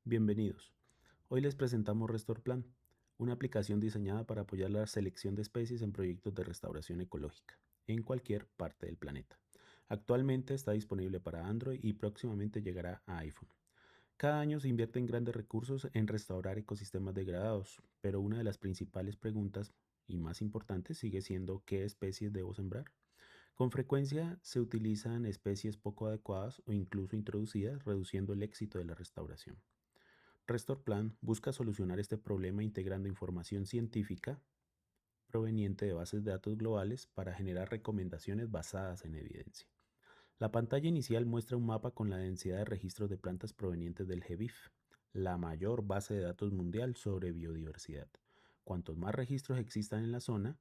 Bienvenidos. Hoy les presentamos RestorPlan, una aplicación diseñada para apoyar la selección de especies en proyectos de restauración ecológica en cualquier parte del planeta. Actualmente está disponible para Android y próximamente llegará a iPhone. Cada año se invierten grandes recursos en restaurar ecosistemas degradados, pero una de las principales preguntas y más importantes sigue siendo ¿qué especies debo sembrar? Con frecuencia se utilizan especies poco adecuadas o incluso introducidas, reduciendo el éxito de la restauración. RestorPlan busca solucionar este problema integrando información científica proveniente de bases de datos globales para generar recomendaciones basadas en evidencia. La pantalla inicial muestra un mapa con la densidad de registros de plantas provenientes del GBIF, la mayor base de datos mundial sobre biodiversidad. Cuantos más registros existan en la zona,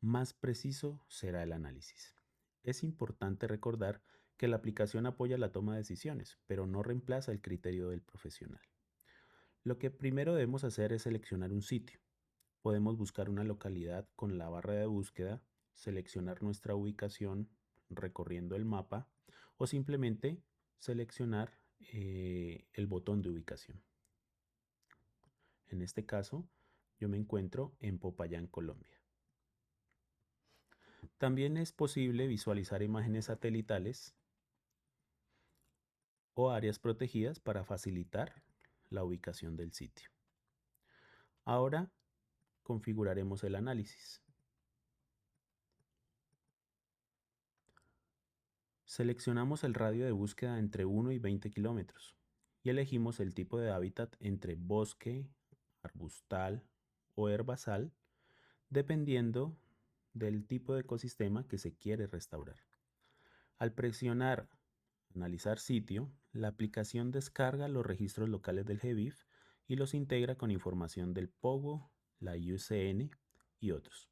más preciso será el análisis. Es importante recordar que la aplicación apoya la toma de decisiones, pero no reemplaza el criterio del profesional. Lo que primero debemos hacer es seleccionar un sitio. Podemos buscar una localidad con la barra de búsqueda, seleccionar nuestra ubicación recorriendo el mapa o simplemente seleccionar el botón de ubicación. En este caso, yo me encuentro en Popayán, Colombia. También es posible visualizar imágenes satelitales o áreas protegidas para facilitar la ubicación del sitio. Ahora configuraremos el análisis. Seleccionamos el radio de búsqueda entre 1 y 20 kilómetros y elegimos el tipo de hábitat entre bosque, arbustal o herbazal, dependiendo del tipo de ecosistema que se quiere restaurar. Al presionar Analizar sitio, la aplicación descarga los registros locales del GBIF y los integra con información del POGO, la IUCN y otros,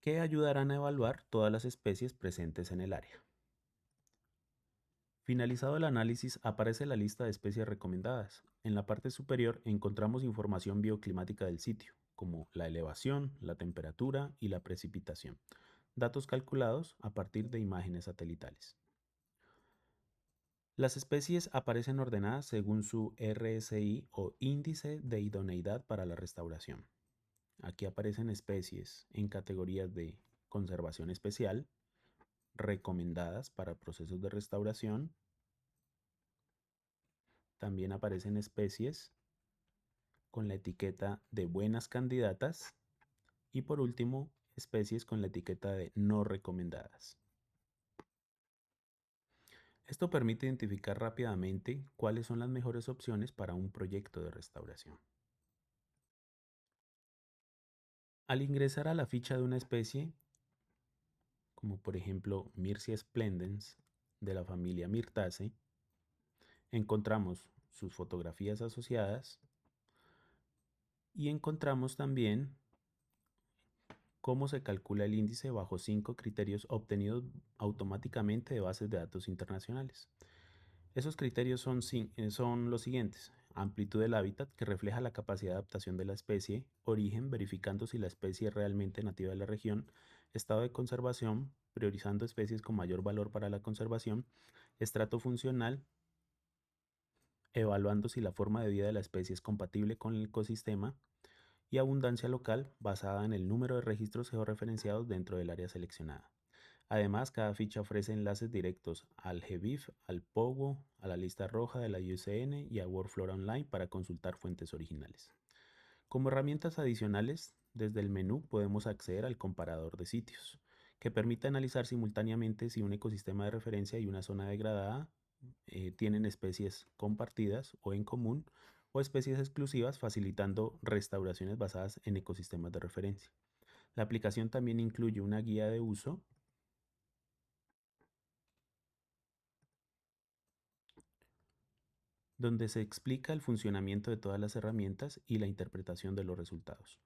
que ayudarán a evaluar todas las especies presentes en el área. Finalizado el análisis, aparece la lista de especies recomendadas. En la parte superior encontramos información bioclimática del sitio, como la elevación, la temperatura y la precipitación, datos calculados a partir de imágenes satelitales. Las especies aparecen ordenadas según su RSI o índice de idoneidad para la restauración. Aquí aparecen especies en categorías de conservación especial, recomendadas para procesos de restauración. También aparecen especies con la etiqueta de buenas candidatas y por último, especies con la etiqueta de no recomendadas. Esto permite identificar rápidamente cuáles son las mejores opciones para un proyecto de restauración. Al ingresar a la ficha de una especie, como por ejemplo Myrsia splendens de la familia Myrtaceae, encontramos sus fotografías asociadas y encontramos también cómo se calcula el índice bajo 5 criterios obtenidos automáticamente de bases de datos internacionales. Esos criterios son los siguientes: amplitud del hábitat, que refleja la capacidad de adaptación de la especie; origen, verificando si la especie es realmente nativa de la región; estado de conservación, priorizando especies con mayor valor para la conservación; estrato funcional, evaluando si la forma de vida de la especie es compatible con el ecosistema; y abundancia local, basada en el número de registros georreferenciados dentro del área seleccionada. Además, cada ficha ofrece enlaces directos al GBIF, al POGO, a la lista roja de la IUCN y a WorldFlora Online para consultar fuentes originales. Como herramientas adicionales, desde el menú podemos acceder al comparador de sitios, que permite analizar simultáneamente si un ecosistema de referencia y una zona degradada tienen especies compartidas o en común o especies exclusivas, facilitando restauraciones basadas en ecosistemas de referencia. La aplicación también incluye una guía de uso donde se explica el funcionamiento de todas las herramientas y la interpretación de los resultados.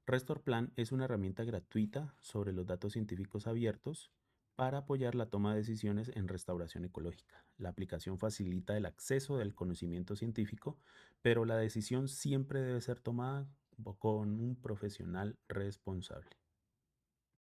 RestorPlan es una herramienta gratuita sobre los datos científicos abiertos para apoyar la toma de decisiones en restauración ecológica. La aplicación facilita el acceso del conocimiento científico, pero la decisión siempre debe ser tomada con un profesional responsable.